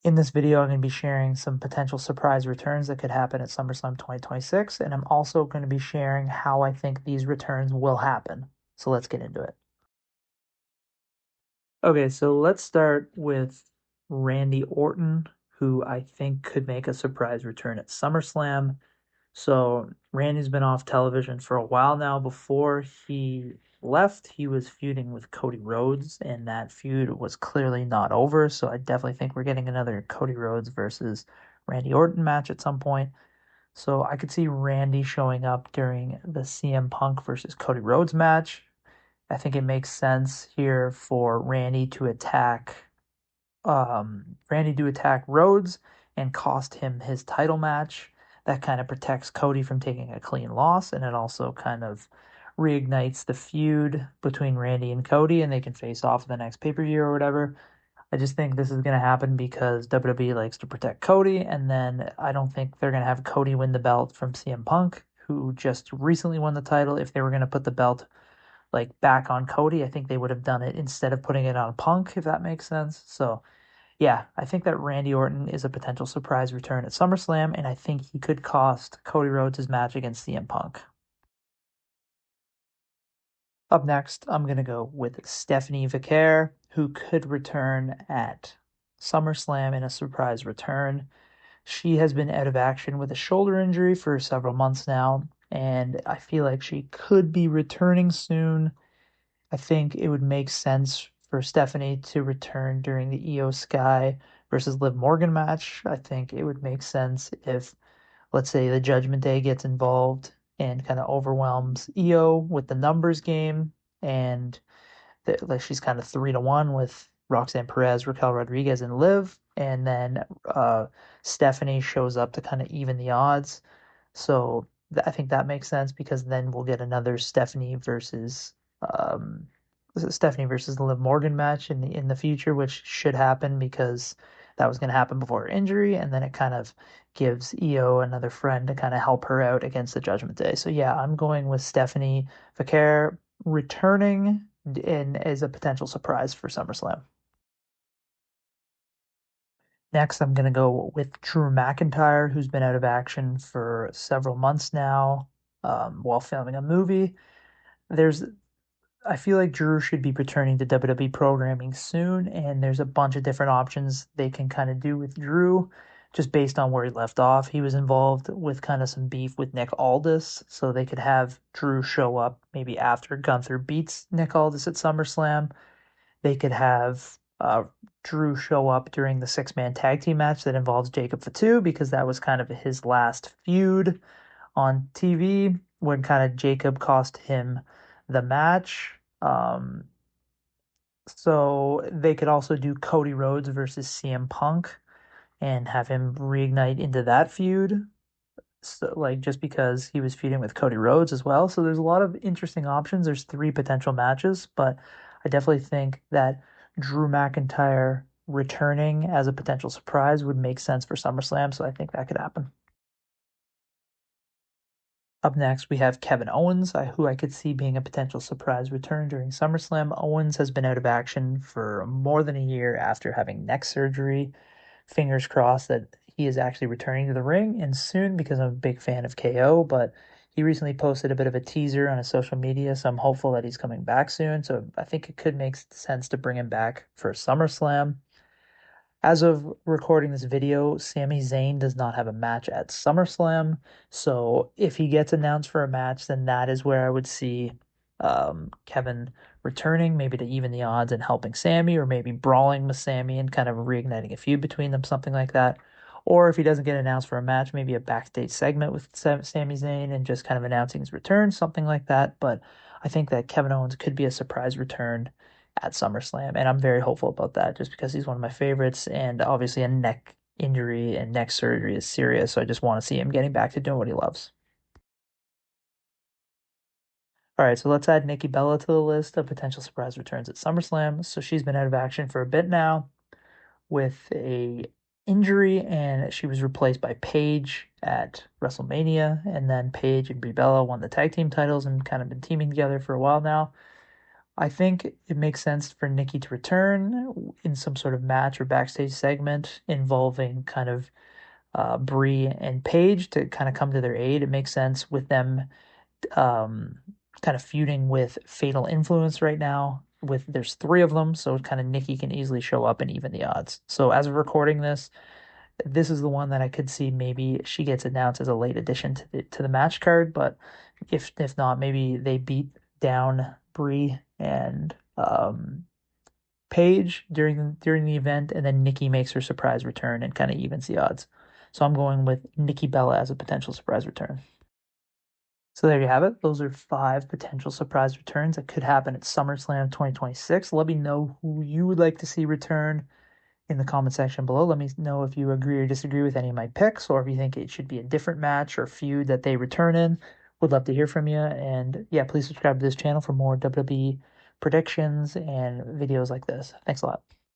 In this video, I'm going to be sharing some potential surprise returns that could happen at SummerSlam 2026, and I'm also going to be sharing how I think these returns will happen. So let's get into it. Okay, so let's start with Randy Orton, who I think could make a surprise return at SummerSlam. So Randy's been off television for a while now. Before he left, he was feuding with Cody Rhodes, and that feud was clearly not over. So I definitely think we're getting another Cody Rhodes versus Randy Orton match at some point. So I could see Randy showing up during the CM Punk versus Cody Rhodes match. I think it makes sense here for Randy to attack Rhodes and cost him his title match. That kind of protects Cody from taking a clean loss, and it also kind of reignites the feud between Randy and Cody, and they can face off in the next pay-per-view or whatever. I just think this is going to happen because WWE likes to protect Cody, and then I don't think they're going to have Cody win the belt from CM Punk, who just recently won the title. If they were going to put the belt like back on Cody, I think they would have done it instead of putting it on Punk, if that makes sense. So yeah, I think that Randy Orton is a potential surprise return at SummerSlam, and I think he could cost Cody Rhodes his match against CM Punk. Up next, I'm going to go with Stephanie Vaquer, who could return at SummerSlam in a surprise return. She has been out of action with a shoulder injury for several months now, and I feel like she could be returning soon. I think it would make sense for Stephanie to return during the Io Sky versus Liv Morgan match. I think it would make sense if, let's say, the Judgment Day gets involved and kind of overwhelms Io with the numbers game, and like she's kind of 3-1 with Roxanne Perez, Raquel Rodriguez, and Liv, and then Stephanie shows up to kind of even the odds. So I think that makes sense because then we'll get another um, Stephanie versus the Liv Morgan match in the future, which should happen because that was going to happen before her injury, and then it kind of gives Io another friend to kind of help her out against the Judgment Day. So yeah, I'm going with Stephanie Vaquer returning in as a potential surprise for SummerSlam. Next, I'm going to go with Drew McIntyre, who's been out of action for several months now, while filming a movie. There's I feel like Drew should be returning to WWE programming soon, and there's a bunch of different options they can kind of do with Drew, just based on where he left off. He was involved with kind of some beef with Nick Aldis, so they could have Drew show up maybe after Gunther beats Nick Aldis at SummerSlam. They could have Drew show up during the six-man tag team match that involves Jacob Fatu, because that was kind of his last feud on TV when kind of Jacob cost him the match. So they could also do Cody Rhodes versus CM Punk and have him reignite into that feud. So, like, just because he was feuding with Cody Rhodes as well. So there's a lot of interesting options. There's three potential matches, but I definitely think that Drew McIntyre returning as a potential surprise would make sense for SummerSlam. So I think that could happen. Up next, we have Kevin Owens, who I could see being a potential surprise return during SummerSlam. Owens has been out of action for more than a year after having neck surgery. Fingers crossed that he is actually returning to the ring and soon, because I'm a big fan of KO, but he recently posted a bit of a teaser on his social media, so I'm hopeful that he's coming back soon. So I think it could make sense to bring him back for SummerSlam. As of recording this video, Sami Zayn does not have a match at SummerSlam. So if he gets announced for a match, then that is where I would see Kevin returning, maybe to even the odds and helping Sami, or maybe brawling with Sami and kind of reigniting a feud between them, something like that. Or if he doesn't get announced for a match, maybe a backstage segment with Sami Zayn and just kind of announcing his return, something like that. But I think that Kevin Owens could be a surprise return at SummerSlam, and I'm very hopeful about that just because he's one of my favorites, and obviously a neck injury and neck surgery is serious, so I just want to see him getting back to doing what he loves. All right, so let's add Nikki Bella to the list of potential surprise returns at SummerSlam. So she's been out of action for a bit now with a injury, and she was replaced by Paige at WrestleMania, and then Paige and Brie Bella won the tag team titles and kind of been teaming together for a while now. I think it makes sense for Nikki to return in some sort of match or backstage segment involving kind of Brie and Paige to kind of come to their aid. It makes sense with them um, kind of feuding with Fatal Influence right now. With there's three of them, so kind of Nikki can easily show up and even the odds. So as of recording this, this is the one that I could see maybe she gets announced as a late addition to the match card. But if not, maybe they beat down Brie and Paige during the event, and then Nikki makes her surprise return and kind of evens the odds. So I'm going with Nikki Bella as a potential surprise return. So there you have it. Those are five potential surprise returns that could happen at SummerSlam 2026. Let me know who you would like to see return in the comment section below. Let me know if you agree or disagree with any of my picks, or if you think it should be a different match or feud that they return in. Would love to hear from you. And yeah, please subscribe to this channel for more WWE predictions and videos like this. Thanks a lot.